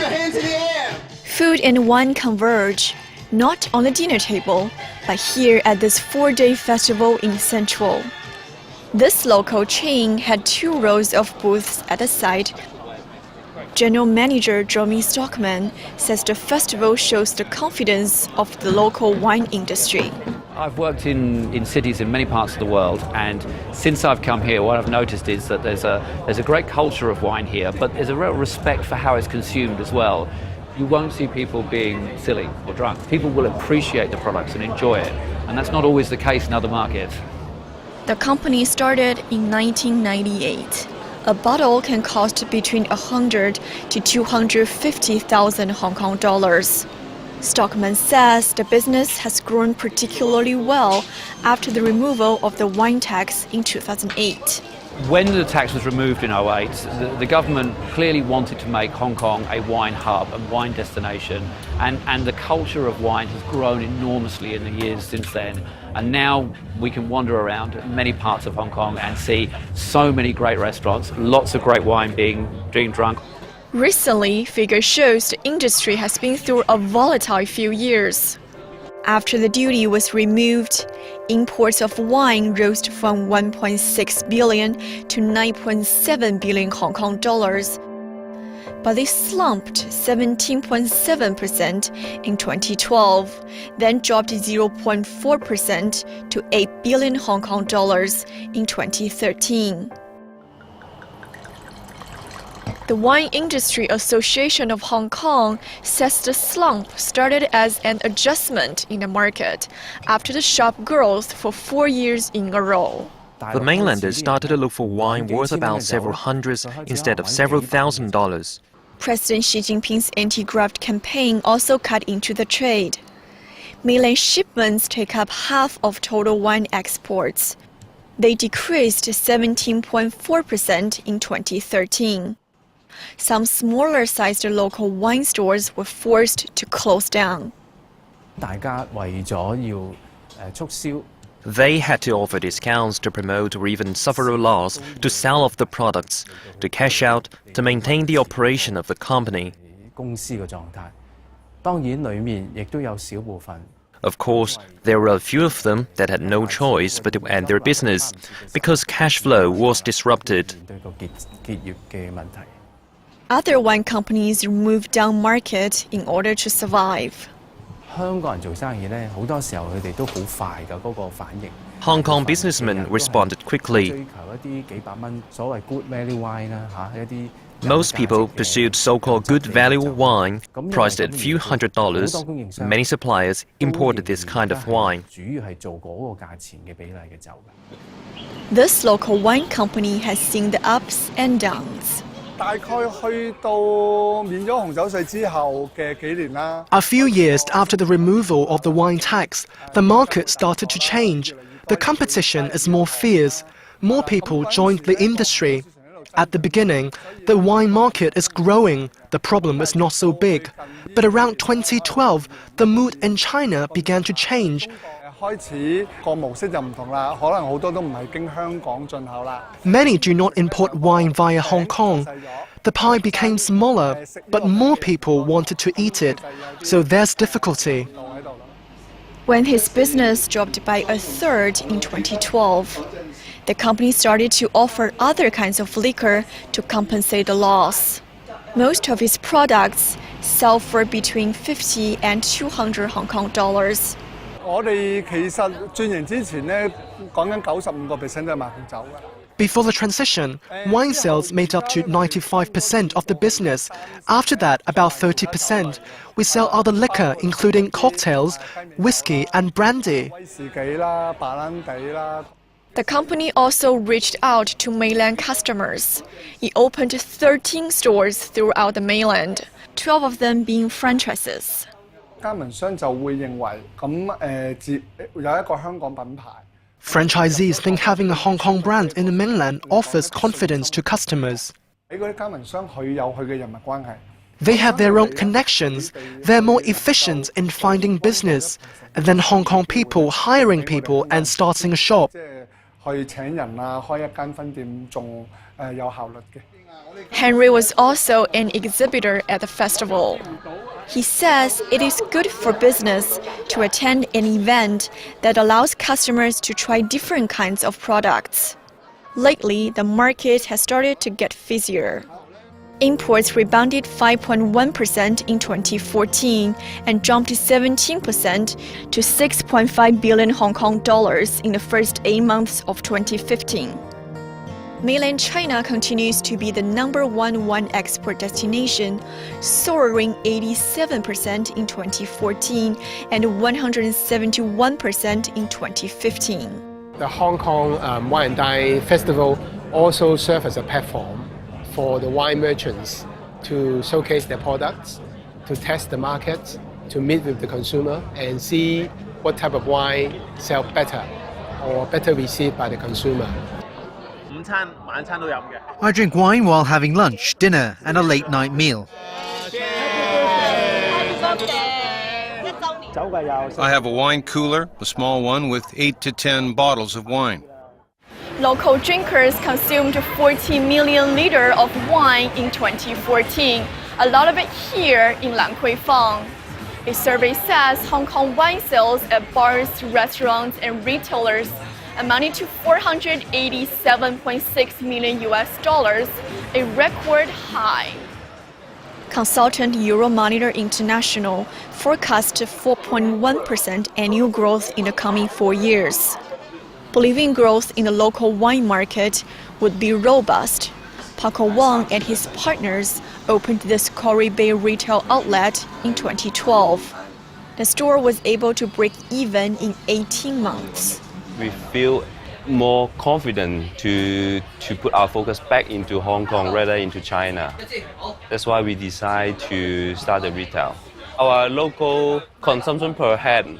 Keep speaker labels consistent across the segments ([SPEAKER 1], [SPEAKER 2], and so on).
[SPEAKER 1] your hands in the air!
[SPEAKER 2] Food and wine converge, not on the dinner table, but here at this 4-day festival in Central. This local chain had 2 rows of booths at the site. General Manager Jeremy Stockman says the festival shows the confidence of the local wine industry.
[SPEAKER 3] I've worked in cities in many parts of the world, and since I've come here, what I've noticed is that there's a great culture of wine here, but there's a real respect for how it's consumed as well. You won't see people being silly or drunk. People will appreciate the products and enjoy it, and that's not always the case in other markets.
[SPEAKER 2] The company started in 1998. A bottle can cost between 100 to 250,000 Hong Kong dollars. Stockman says the business has grown particularly well after the removal of the wine tax in 2008.
[SPEAKER 3] When the tax was removed in 2008, the government clearly wanted to make Hong Kong a wine hub and wine destination, and the culture of wine has grown enormously in the years since then. And now we can wander around many parts of Hong Kong and see so many great restaurants, lots of great wine being drunk.
[SPEAKER 2] Recently, figures shows the industry has been through a volatile few years. After the duty was removed, imports of wine rose from 1.6 billion to 9.7 billion Hong Kong dollars. But they slumped 17.7% in 2012, then dropped 0.4% to 8 billion Hong Kong dollars in 2013. The Wine Industry Association of Hong Kong says the slump started as an adjustment in the market after the sharp growth for 4 years in a row.
[SPEAKER 4] The mainlanders started to look for wine worth about several hundreds instead of several $1,000s.
[SPEAKER 2] President Xi Jinping's anti-graft campaign also cut into the trade. Mainland shipments take up half of total wine exports. They decreased 17.4% in 2013. Some smaller-sized local wine stores were forced to close down.
[SPEAKER 4] They had to offer discounts to promote or even suffer a loss to sell off the products, to cash out, to maintain the operation of the company. Of course, there were a few of them that had no choice but to end their business because cash flow was disrupted.
[SPEAKER 2] Other wine companies moved down market in order to survive.
[SPEAKER 4] Hong Kong businessmen responded quickly. Most people pursued so-called good value wine, priced at a few $100s. Many suppliers imported this kind of wine.
[SPEAKER 2] This local wine company has seen the ups and downs.
[SPEAKER 5] A few years after the removal of the wine tax, the market started to change. The competition is more fierce. More people joined the industry. At the beginning, the wine market is growing. The problem is not so big. But around 2012, the mood in China began to change. Many do not import wine via Hong Kong. The pie became smaller, but more people wanted to eat it, so there's difficulty.
[SPEAKER 2] When his business dropped by a third in 2012, the company started to offer other kinds of liquor to compensate the loss. Most of its products sell for between 50 and 200 Hong Kong dollars.
[SPEAKER 5] Before the transition, wine sales made up to 95% of the business. After that, about 30%. We sell other liquor, including cocktails, whiskey and brandy.
[SPEAKER 2] The company also reached out to mainland customers. It opened 13 stores throughout the mainland, 12 of them being franchises.
[SPEAKER 5] Franchisees think having a Hong Kong brand in the mainland offers confidence to customers. They have their own connections. They're more efficient in finding business than Hong Kong people hiring people and starting a shop.
[SPEAKER 2] Henry was also an exhibitor at the festival. He says it is good for business to attend an event that allows customers to try different kinds of products. Lately, the market has started to get busier. Imports rebounded 5.1% in 2014 and jumped 17% to 6.5 billion Hong Kong dollars in the first 8 months of 2015. Mainland China continues to be the #1 wine export destination, soaring 87% in 2014 and 171% in 2015.
[SPEAKER 1] The Hong Kong Wine and Dine Festival also serves as a platform for the wine merchants to showcase their products, to test the market, to meet with the consumer and see what type of wine sell better or better received by the consumer.
[SPEAKER 6] I drink wine while having lunch, dinner and a late night meal.
[SPEAKER 7] I have a wine cooler, a small one with 8 to 10 bottles of wine.
[SPEAKER 2] Local drinkers consumed 40 million liters of wine in 2014, a lot of it here in Lankui Fang. A survey says Hong Kong wine sales at bars, restaurants, and retailers amounted to $487.6 million, a record high. Consultant Euromonitor International forecast 4.1% annual growth in the coming 4 years. Believing growth in the local wine market would be robust, Paco Wong and his partners opened this Quarry Bay retail outlet in 2012. The store was able to break even in 18 months.
[SPEAKER 8] We feel more confident to put our focus back into Hong Kong rather into China. That's why we decide to start the retail. Our local consumption per head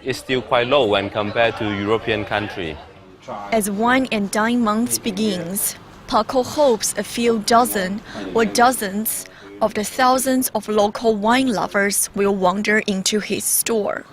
[SPEAKER 8] is still quite low when compared to European countries.
[SPEAKER 2] As Wine and Dine Month begins, Paco hopes a few dozen or dozens of the thousands of local wine lovers will wander into his store.